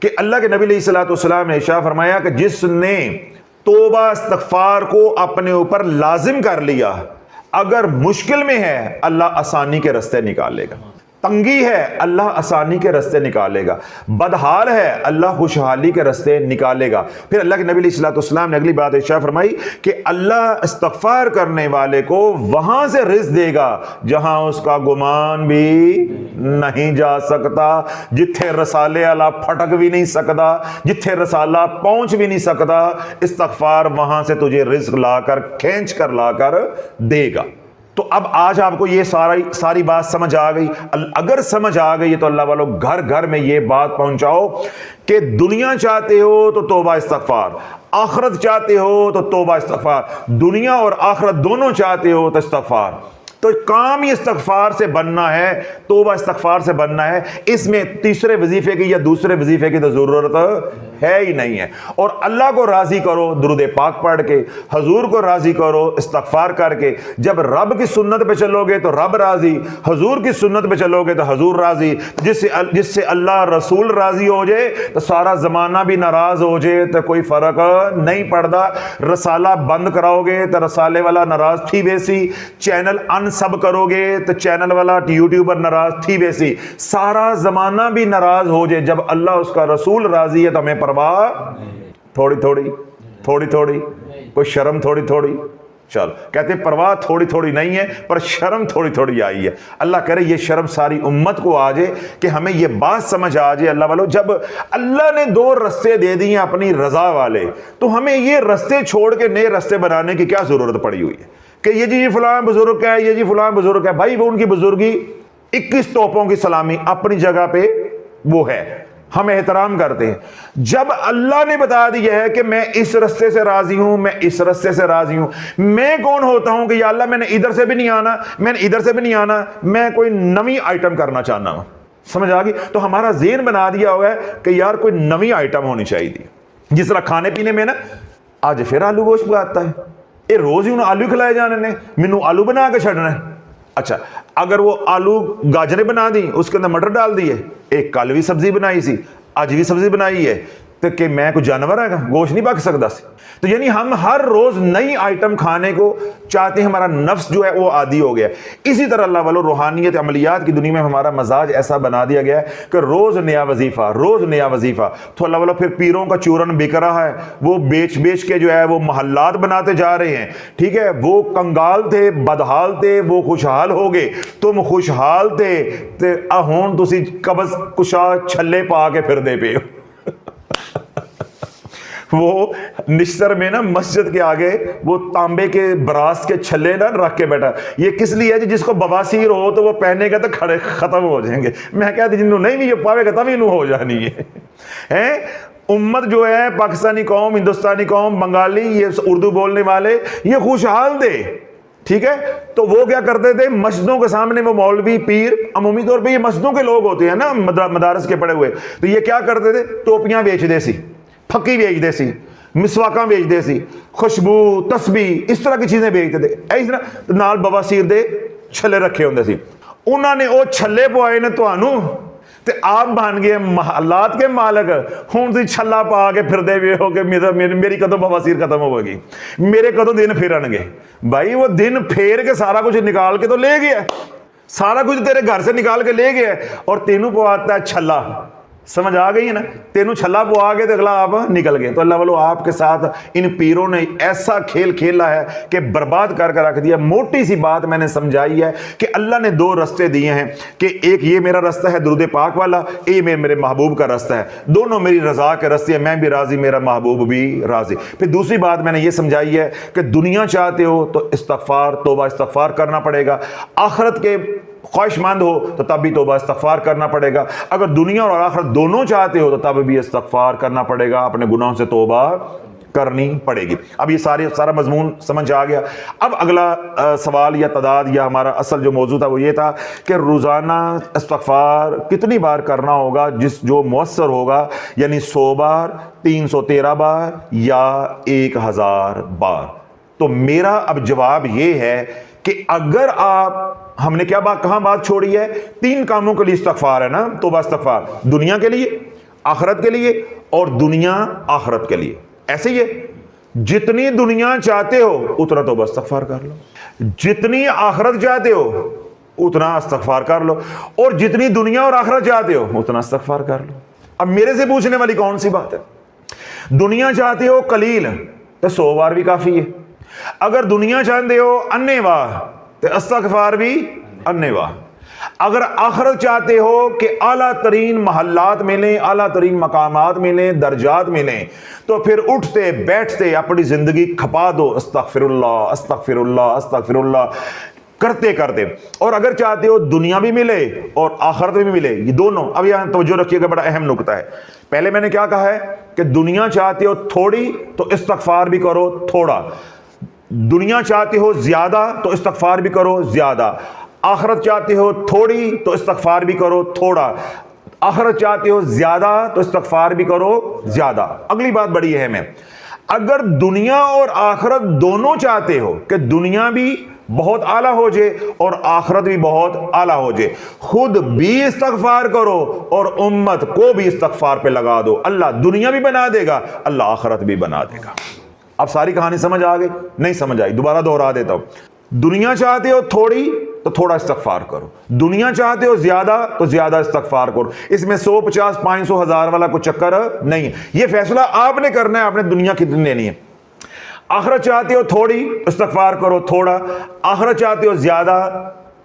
Speaker 2: کہ اللہ کے نبی علیہ الصلوۃ والسلام نے ارشاد فرمایا کہ جس نے توبہ استغفار کو اپنے اوپر لازم کر لیا، اگر مشکل میں ہے اللہ آسانی کے راستے نکالے گا، تنگی ہے اللہ آسانی کے راستے نکالے گا، بدحال ہے اللہ خوشحالی کے راستے نکالے گا۔ پھر اللہ کے نبی علیہ الصلوۃ والسلام نے اگلی بات ارشاد فرمائی کہ اللہ استغفار کرنے والے کو وہاں سے رزق دے گا جہاں اس کا گمان بھی نہیں جا سکتا، جتھے رسالے والا پھٹک بھی نہیں سکتا، جتھے رسالہ پہنچ بھی نہیں سکتا، استغفار وہاں سے تجھے رزق لا کر کھینچ کر لا کر دے گا۔ تو اب آج آپ کو یہ ساری بات سمجھ آ گئی؟ اگر سمجھ آ گئی تو اللہ والوں گھر گھر میں یہ بات پہنچاؤ کہ دنیا چاہتے ہو تو توبہ استغفار، آخرت چاہتے ہو تو توبہ استغفار، دنیا اور آخرت دونوں چاہتے ہو تو استغفار۔ تو کام ہی استغفار سے بننا ہے، توبہ استغفار سے بننا ہے، اس میں تیسرے وظیفے کی یا دوسرے وظیفے کی تو ضرورت ہے ہی نہیں ہے۔ اور اللہ کو راضی کرو درود پاک پڑھ کے، حضور کو راضی کرو استغفار کر کے۔ جب رب کی سنت پہ چلو گے تو رب راضی، حضور کی سنت پہ چلو گے تو حضور راضی، جس سے اللہ رسول راضی ہو جائے تو سارا زمانہ بھی ناراض ہو جائے تو کوئی فرق نہیں پڑتا۔ رسالہ بند کراؤ گے تو رسالے والا ناراض تھی ویسی، چینل سب کرو گے تو چینل والا یوٹیوبر ناراض تھی ویسی، سارا زمانہ بھی ناراض ہو جائے، جب اللہ اس کا رسول راضی ہے تو ہمیں پرواہ تھوڑی تھوڑی کوئی شرم تھوڑی چل کہتے ہیں پرواہ تھوڑی تھوڑی نہیں ہے پر شرم تھوڑی تھوڑی آئی ہے۔ اللہ کرے یہ شرم ساری امت کو آ جائے کہ ہمیں یہ بات سمجھ آ جائے اللہ والوں، جب اللہ نے دو رستے دے دیے اپنی رضا والے تو ہمیں یہ رستے چھوڑ کے نئے رستے بنانے کی کیا ضرورت پڑی ہوئی ہے کہ یہ جی فلاں بزرگ ہے، یہ جی فلاں بزرگ ہے۔ بھائی وہ ان کی بزرگی 21 توپوں کی سلامی اپنی جگہ پہ وہ ہے، ہم احترام کرتے ہیں۔ جب اللہ نے بتا دیا ہے کہ میں اس رستے سے راضی ہوں، میں اس رستے سے راضی ہوں، میں کون ہوتا ہوں کہ یا اللہ میں نے ادھر سے بھی نہیں آنا، میں نے ادھر سے بھی نہیں آنا، میں کوئی نئی آئٹم کرنا چاہنا ہوں۔ سمجھ آ گئی؟ تو ہمارا ذہن بنا دیا ہوا ہے کہ یار کوئی نئی آئٹم ہونی چاہیے۔ جس طرح کھانے پینے میں نا آج پھر آلو گوشت پکاتا ہے، یہ روز ہی انہوں آلو کھلائے جانے نے، مینوں آلو بنا کے چھڑنا ہے۔ اچھا اگر وہ آلو گاجریں بنا دی، اس کے اندر مٹر ڈال دیے، ایک کل بھی سبزی بنائی سی اج بھی سبزی بنائی ہے، تو کہ میں کوئی جانور ہے گا گوشت نہیں پک سکتا سی؟ تو یعنی ہم ہر روز نئی آئٹم کھانے کو چاہتے ہیں، ہمارا نفس جو ہے وہ عادی ہو گیا۔ اسی طرح اللہ والوں روحانیت عملیات کی دنیا میں ہمارا مزاج ایسا بنا دیا گیا ہے کہ روز نیا وظیفہ، روز نیا وظیفہ۔ تو اللہ والوں پھر پیروں کا چورن بک رہا ہے، وہ بیچ کے جو ہے وہ محلات بناتے جا رہے ہیں، ٹھیک ہے؟ وہ کنگال تھے، بدحال تھے، وہ خوشحال ہو گئے، تم خوشحال تھے تے ہن تسی قبض کشا چھلے پا کے پھر دے پے ہو۔ وہ نشتر میں نا مسجد کے آگے وہ تانبے کے براس کے چھلے نہ رکھ کے بیٹھا، یہ کس لیے ہے جس کو بواسیر ہو تو وہ پہنے گا تو کھڑے ختم ہو جائیں گے۔ میں کہتے جنہوں نہیں بھی یہ پاوے گا تب انہوں ہو جانی ہے۔ امت جو ہے پاکستانی قوم، ہندوستانی قوم، بنگالی، یہ اردو بولنے والے، یہ خوشحال تھے، ٹھیک ہے؟ تو وہ کیا کرتے تھے؟ مسجدوں کے سامنے وہ مولوی پیر، عمومی طور پہ یہ مسجدوں کے لوگ ہوتے ہیں نا، مدارس کے پڑے ہوئے، تو یہ کیا کرتے تھے؟ ٹوپیاں بیچ دے سی، پھکی بیچ دے سی، مسواکاں بیچ دے سی، خوشبو، تسبیح، اس طرح کی چیزیں بیچتے تھے۔ اس طرح نال بواسیر دے چھلے رکھے ہوندے سی، انہوں نے وہ چھلے پوائے نے تانوں تے آپ بن گئے محلات کے مالک، ہوں تھی چھلا پا کے پھر دے ہوئے ہو کہ میری کدو بواسیر ختم ہو گئی، میرے کدو دن پھرن گے۔ بھائی وہ دن پھیر کے سارا کچھ نکال کے تو لے گیا، سارا کچھ تیرے گھر سے نکال کے لے گیا، اور تینوں پواتا ہے چھلا۔ سمجھ آ گئی ہے نا؟ تینوں چھلا پوا کے تو اگلا آپ نکل گئے۔ تو اللہ والو آپ کے ساتھ ان پیروں نے ایسا کھیل کھیلا ہے کہ برباد کر کے رکھ دیا۔ موٹی سی بات میں نے سمجھائی ہے کہ اللہ نے دو رستے دیے ہیں کہ ایک یہ میرا رستہ ہے درود پاک والا، یہ میرے محبوب کا رستہ ہے، دونوں میری رضا کے رستے ہیں، میں بھی راضی، میرا محبوب بھی راضی۔ پھر دوسری بات میں نے یہ سمجھائی ہے کہ دنیا چاہتے ہو تو استغفار، توبہ استغفار کرنا پڑے گا، آخرت کے خواہش مند ہو تو تب بھی توبہ استغفار کرنا پڑے گا، اگر دنیا اور آخرت دونوں چاہتے ہو تو تب بھی استغفار کرنا پڑے گا، اپنے گناہوں سے توبہ کرنی پڑے گی۔ اب یہ سارا مضمون سمجھ آ گیا۔ اب اگلا سوال یا تعداد یا ہمارا اصل جو موضوع تھا وہ یہ تھا کہ روزانہ استغفار کتنی بار کرنا ہوگا جو مؤثر ہوگا، یعنی 100 بار، 313 بار یا 1000 بار۔ تو میرا اب جواب یہ ہے کہ اگر ہم نے کہاں بات چھوڑی ہے؟ 3 کاموں کے لیے استغفار ہے نا، توبہ استغفار، دنیا کے لیے، آخرت کے لیے اور دنیا آخرت کے لیے. ایسے ہی ہے, جتنی دنیا چاہتے ہو اتنا توبہ استغفار کر لو, جتنی آخرت چاہتے ہو اتنا استغفار کر لو, اور جتنی دنیا اور آخرت چاہتے ہو اتنا استغفار کر لو. اب میرے سے پوچھنے والی کون سی بات ہے؟ دنیا چاہتے ہو قلیل تو 100 بار بھی کافی ہے. اگر دنیا چاہتے ہو انے واہ تو استغفار بھی انے واہ. اگر آخرت چاہتے ہو کہ اعلیٰ ترین محلات ملیں, اعلیٰ ترین مقامات ملیں, درجات ملیں, تو پھر اٹھتے بیٹھتے اپنی زندگی کھپا دو استغفر اللہ استغفر اللہ استغفر اللہ کرتے کرتے. اور اگر چاہتے ہو دنیا بھی ملے اور آخرت بھی ملے, یہ دونوں. اب یہاں توجہ رکھیے گا, بڑا اہم نکتہ ہے. پہلے میں نے کیا کہا ہے کہ دنیا چاہتے ہو تھوڑی تو استغفار بھی کرو تھوڑا, دنیا چاہتے ہو زیادہ تو استغفار بھی کرو زیادہ, آخرت چاہتے ہو تھوڑی تو استغفار بھی کرو تھوڑا, آخرت چاہتے ہو زیادہ تو استغفار بھی کرو زیادہ. اگلی بات بڑی اہم ہے, اگر دنیا اور آخرت دونوں چاہتے ہو کہ دنیا بھی بہت اعلیٰ ہو جائے اور آخرت بھی بہت اعلیٰ ہو جائے, خود بھی استغفار کرو اور امت کو بھی استغفار پہ لگا دو, اللہ دنیا بھی بنا دے گا, اللہ آخرت بھی بنا دے گا. اب ساری کہانی سمجھ آ گئی؟ نہیں سمجھ آئی, دوبارہ دوہرا دیتا ہوں. دنیا چاہتے ہو تھوڑی تو تھوڑا استغفار کرو, دنیا چاہتے ہو زیادہ تو زیادہ استغفار کرو. اس میں 100 50 500 1000 والا کوئی چکر نہیں ہے, یہ فیصلہ آپ نے کرنا ہے, آپ نے دنیا کتنی لینی ہے. آخرت چاہتے ہو تھوڑی استغفار کرو تھوڑا, آخرت چاہتے ہو زیادہ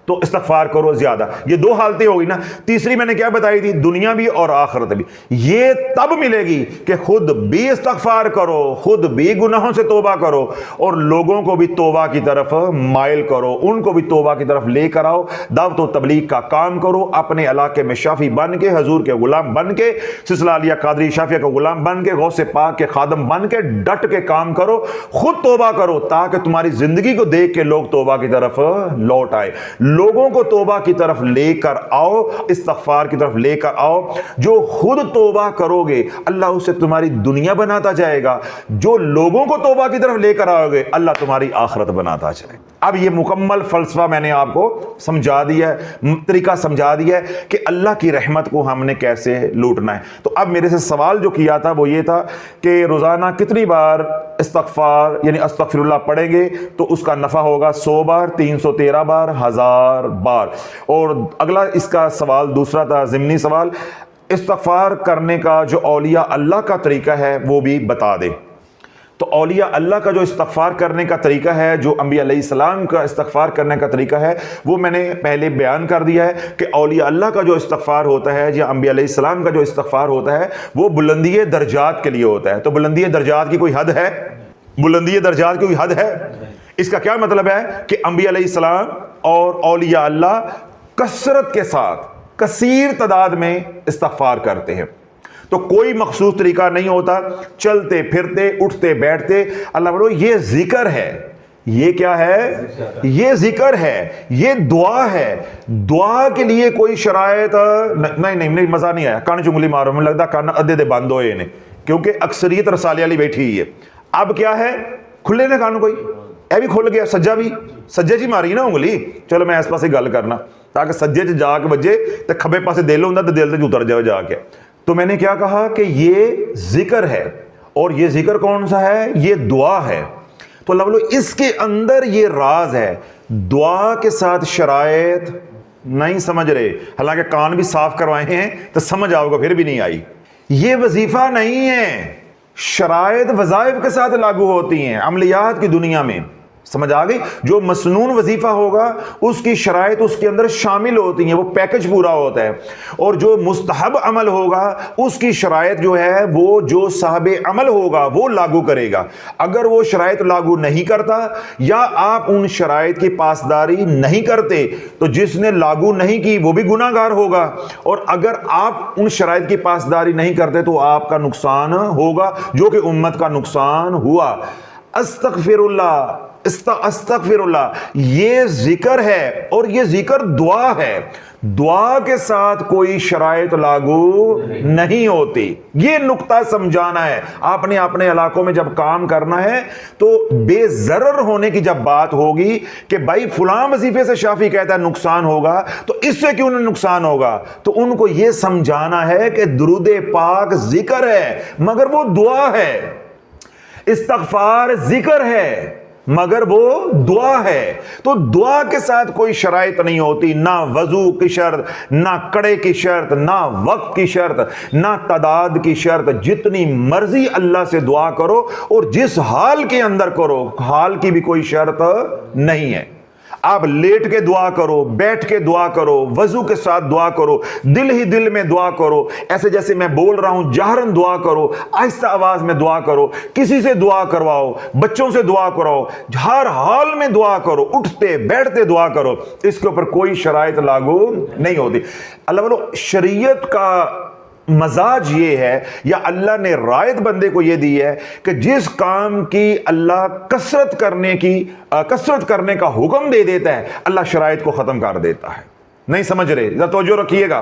Speaker 2: تو استغفار کرو زیادہ. یہ دو حالتیں ہوگی نا. تیسری میں نے کیا بتائی تھی؟ دنیا بھی اور آخرت بھی. یہ تب ملے گی کہ خود بھی استغفار کرو, خود بھی گناہوں سے توبہ کرو, اور لوگوں کو بھی توبہ کی طرف مائل کرو, ان کو بھی توبہ کی طرف لے کر آؤ. دعوت و تبلیغ کا کام کرو, اپنے علاقے میں شافی بن کے, حضور کے غلام بن کے, سلسلہ عالیہ قادری شافیہ کا غلام بن کے, غوث پاک کے خادم بن کے ڈٹ کے کام کرو, خود توبہ کرو, تاکہ تمہاری زندگی کو دیکھ کے لوگ توبہ کی طرف لوٹ آئے. لوگوں کو توبہ کی طرف لے کر آؤ, استغفار کی طرف لے کر آؤ. جو خود توبہ کرو گے اللہ اسے تمہاری دنیا بناتا جائے گا, جو لوگوں کو توبہ کی طرف لے کر آؤ گے اللہ تمہاری آخرت بناتا جائے گا. اب یہ مکمل فلسفہ میں نے آپ کو سمجھا دیا ہے, طریقہ سمجھا دیا ہے کہ اللہ کی رحمت کو ہم نے کیسے لوٹنا ہے. تو اب میرے سے سوال جو کیا تھا وہ یہ تھا کہ روزانہ کتنی بار استغفار یعنی استغفر اللہ پڑھیں گے تو اس کا نفع ہوگا 100 بار, 313 بار, 1000 بار. اور اگلا اس کا سوال دوسرا تھا, ضمنی سوال, استغفار کرنے کا جو اولیاء اللہ کا طریقہ ہے وہ بھی بتا دے. تو اولیاء اللہ کا جو استغفار کرنے کا طریقہ ہے, جو انبیاء علیہ السلام کا استغفار کرنے کا طریقہ ہے, وہ میں نے پہلے بیان کر دیا ہے کہ اولیاء اللہ کا جو استغفار ہوتا ہے یا انبیاء علیہ السلام کا جو استغفار ہوتا ہے وہ بلندی درجات کے لیے ہوتا ہے. تو بلندی درجات کی کوئی حد ہے؟ بلندی درجات کی کوئی حد ہے؟ اس کا کیا مطلب ہے کہ انبیاء علیہ السلام اور اولیاء اللہ کثرت کے ساتھ کثیر تعداد میں استغفار کرتے ہیں. تو کوئی مخصوص طریقہ نہیں ہوتا, چلتے پھرتے اٹھتے بیٹھتے. اللہ بولو یہ ذکر ہے, یہ کیا ہے؟ یہ ذکر ہے, یہ دعا ہے. دعا کے لیے کوئی شرائط نہیں, مزہ نہیں آیا, کان چنگلی مارو, مجھے لگتا کان ادھے دے بند ہوئے نے, کیونکہ اکثریت رسالے والی بیٹھی ہوئی ہے. اب کیا ہے, کھلے نے کان کوئی اے بھی کھل گیا, سجا بھی سجے جی ماری نا انگلی. چلو میں اس پاسے گل کرنا تاکہ سجے چ جا کے بجے تو کھبے پاسے دل ہوندا تے دل تے اتر جائے جا کے. تو میں نے کیا کہا کہ یہ ذکر ہے, اور یہ ذکر کون سا ہے؟ یہ دعا ہے. تو اللہ بولو اس کے اندر یہ راز ہے. دعا کے ساتھ شرائط نہیں سمجھ رہے, حالانکہ کان بھی صاف کروائے ہیں تو سمجھ آؤ گا, پھر بھی نہیں آئی. یہ وظیفہ نہیں ہے, شرائط وظائف کے ساتھ لاگو ہوتی ہیں عملیات کی دنیا میں. سمجھ آ گئی؟ جو مسنون وظیفہ ہوگا اس کی شرائط اس کے اندر شامل ہوتی ہیں, وہ پیکج پورا ہوتا ہے. اور جو مستحب عمل ہوگا اس کی شرائط جو ہے وہ جو صاحب عمل ہوگا وہ لاگو کرے گا. اگر وہ شرائط لاگو نہیں کرتا یا آپ ان شرائط کی پاسداری نہیں کرتے تو جس نے لاگو نہیں کی وہ بھی گناہ گار ہوگا, اور اگر آپ ان شرائط کی پاسداری نہیں کرتے تو آپ کا نقصان ہوگا جو کہ امت کا نقصان ہوا. استغفر اللہ یہ ذکر ہے اور یہ ذکر دعا ہے. دعا کے ساتھ کوئی شرائط لاگو نہیں ہوتی. یہ نقطہ سمجھانا ہے. آپ نے اپنے علاقوں میں جب کام کرنا ہے تو بے ضرر ہونے کی جب بات ہوگی کہ بھائی فلاں وظیفے سے شافعی کہتا ہے نقصان ہوگا تو اس سے کیوں نہیں نقصان ہوگا, تو ان کو یہ سمجھانا ہے کہ درود پاک ذکر ہے مگر وہ دعا ہے, استغفار ذکر ہے مگر وہ دعا ہے. تو دعا کے ساتھ کوئی شرائط نہیں ہوتی, نہ وضو کی شرط, نہ کڑے کی شرط, نہ وقت کی شرط, نہ تعداد کی شرط. جتنی مرضی اللہ سے دعا کرو اور جس حال کے اندر کرو, حال کی بھی کوئی شرط نہیں ہے. آپ لیٹ کے دعا کرو, بیٹھ کے دعا کرو, وضو کے ساتھ دعا کرو, دل ہی دل میں دعا کرو, ایسے جیسے میں بول رہا ہوں جہرن دعا کرو, آہستہ آواز میں دعا کرو, کسی سے دعا کرواؤ, بچوں سے دعا کراؤ, ہر حال میں دعا کرو, اٹھتے بیٹھتے دعا کرو. اس کے اوپر کوئی شرائط لاگو نہیں ہوتی. اللہ بولو شریعت کا مزاج یہ ہے, یا اللہ نے رائت بندے کو یہ دی ہے کہ جس کام کی اللہ کثرت کرنے کا حکم دے دیتا ہے, اللہ شرائط کو ختم کر دیتا ہے. نہیں سمجھ رہے, ذرا توجہ رکھیے گا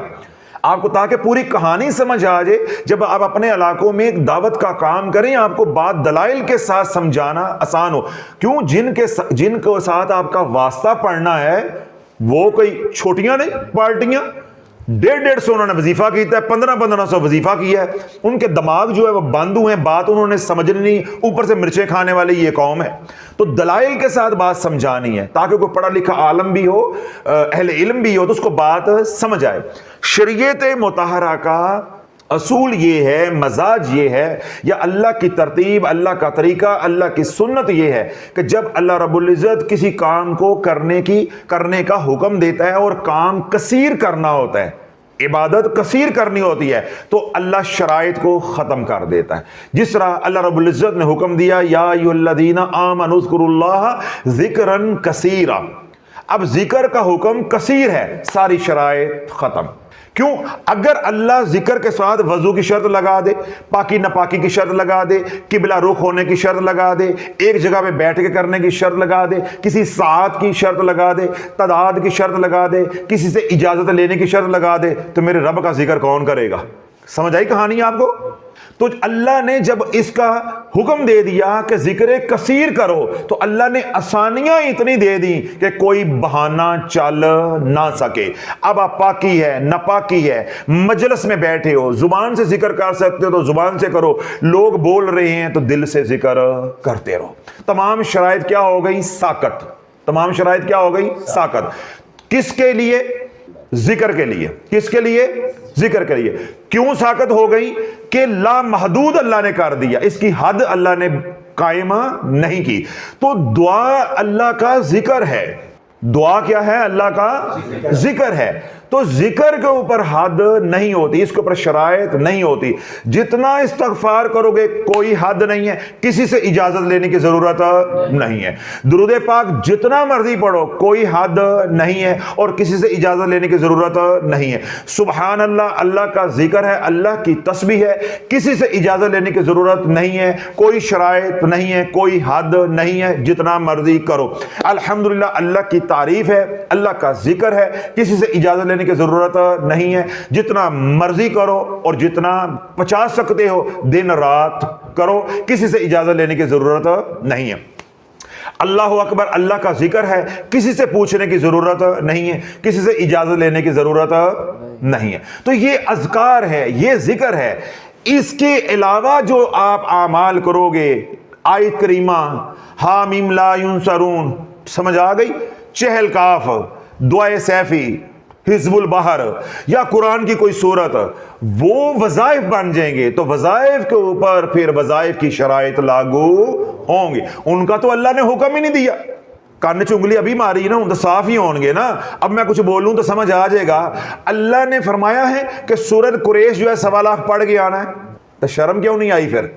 Speaker 2: آپ کو, تاکہ پوری کہانی سمجھ آ جائے. جب آپ اپنے علاقوں میں ایک دعوت کا کام کریں آپ کو بات دلائل کے ساتھ سمجھانا آسان ہو. کیوں, جن کے ساتھ آپ کا واسطہ پڑھنا ہے وہ کوئی چھوٹیاں نہیں پارٹیاں, 150 انہوں نے وظیفہ کیتا ہے, 1500 وظیفہ کیا ہے. ان کے دماغ جو ہے وہ بند ہوئے ہیں, بات انہوں نے سمجھنی نہیں, اوپر سے مرچیں کھانے والی یہ قوم ہے. تو دلائل کے ساتھ بات سمجھانی ہے تاکہ کوئی پڑھا لکھا عالم بھی ہو, اہل علم بھی ہو, تو اس کو بات سمجھ آئے. شریعت مطہرہ کا اصول یہ ہے, مزاج یہ ہے, یا اللہ کی ترتیب, اللہ کا طریقہ, اللہ کی سنت یہ ہے کہ جب اللہ رب العزت کسی کام کو کرنے کا حکم دیتا ہے اور کام کثیر کرنا ہوتا ہے, عبادت کثیر کرنی ہوتی ہے, تو اللہ شرائط کو ختم کر دیتا ہے. جس طرح اللہ رب العزت نے حکم دیا یا ایھا الذین آمنوا اذکروا اللہ ذکرا کثیرا. اب ذکر کا حکم کثیر ہے, ساری شرائط ختم. کیوں, اگر اللہ ذکر کے ساتھ وضو کی شرط لگا دے, پاکی ناپاکی کی شرط لگا دے, قبلہ رخ ہونے کی شرط لگا دے, ایک جگہ پہ بیٹھ کے کرنے کی شرط لگا دے, کسی ساعت کی شرط لگا دے, تعداد کی شرط لگا دے, کسی سے اجازت لینے کی شرط لگا دے, تو میرے رب کا ذکر کون کرے گا؟ سمجھ آئی کہانی آپ کو؟ تو اللہ نے جب اس کا حکم دے دیا کہ ذکر کثیر کرو, تو اللہ نے آسانیاں اتنی دے دی کہ کوئی بہانہ چل نہ سکے. اب آپ پاکی ہے, ناپاکی ہے, مجلس میں بیٹھے ہو, زبان سے ذکر کر سکتے ہو تو زبان سے کرو, لوگ بول رہے ہیں تو دل سے ذکر کرتے رہو. تمام شرائط کیا ہو گئی؟ ساکت. تمام شرائط کیا ہو گئی؟ ساکت. کس کے لیے؟ ذکر کے لیے. کس کے لیے؟ ذکر کے لیے. کیوں ساکت ہو گئی؟ کہ لامحدود اللہ نے کر دیا, اس کی حد اللہ نے قائم نہیں کی. تو دعا اللہ کا ذکر ہے. دعا کیا ہے؟ اللہ کا ذکر ہے. تو ذکر کے اوپر حد نہیں ہوتی, اس کے اوپر شرائط نہیں ہوتی. جتنا استغفار کرو گے کوئی حد نہیں ہے, کسی سے اجازت لینے کی ضرورت نہیں ہے. درود پاک جتنا مرضی پڑھو کوئی حد نہیں ہے اور کسی سے اجازت لینے کی ضرورت نہیں ہے. سبحان اللہ اللہ کا ذکر ہے, اللہ کی تسبیح ہے, کسی سے اجازت لینے کی ضرورت نہیں ہے, کوئی شرائط نہیں ہے, کوئی حد نہیں ہے, جتنا مرضی کرو. الحمدللہ اللہ کی تعریف ہے, اللہ کا ذکر ہے, کسی سے اجازت لینے کی ضرورت نہیں ہے, جتنا مرضی کرو اور جتنا پچا سکتے ہو دن رات کرو, کسی سے اجازت لینے کی ضرورت نہیں ہے. اللہ اکبر اللہ کا ذکر ہے, کسی سے پوچھنے کی ضرورت نہیں ہے, کسی سے اجازت لینے کی ضرورت نہیں ہے. تو یہ اذکار ہے, یہ ذکر ہے. اس کے علاوہ جو آپ اعمال کرو گے, آیت کریمہ حامیم لا ینصرون سمجھ آ گئی, چہل کاف, دعائے سیفی, حزب البحر یا قرآن کی کوئی صورت, وہ وظائف بن جائیں گے. تو وظائف کے اوپر پھر وظائف کی شرائط لاگو ہوں گے. ان کا تو اللہ نے حکم ہی نہیں دیا. کان چنگلی ابھی ماری نا, تو صاف ہی ہوں گے نا. اب میں کچھ بولوں تو سمجھ آ جائے گا. اللہ نے فرمایا ہے کہ سورۃ قریش جو ہے 1.25 لاکھ پڑھ کے آنا ہے, تو شرم کیوں نہیں آئی؟ پھر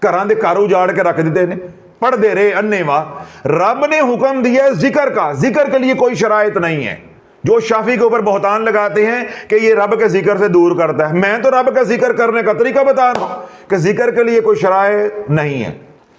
Speaker 2: گھراں دے کار اجاڑ کے رکھ دیتے ہیں, پڑھ دے رہے انے واہ. رب نے حکم دیا ہے ذکر کا, ذکر کے لیے کوئی شرائط نہیں ہے. جو شافعی کے اوپر بہتان لگاتے ہیں کہ یہ رب کے ذکر سے دور کرتا ہے, میں تو رب کا ذکر کرنے کا طریقہ بتا رہا ہوں کہ ذکر کے لیے کوئی شرائط نہیں ہے.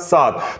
Speaker 2: 7।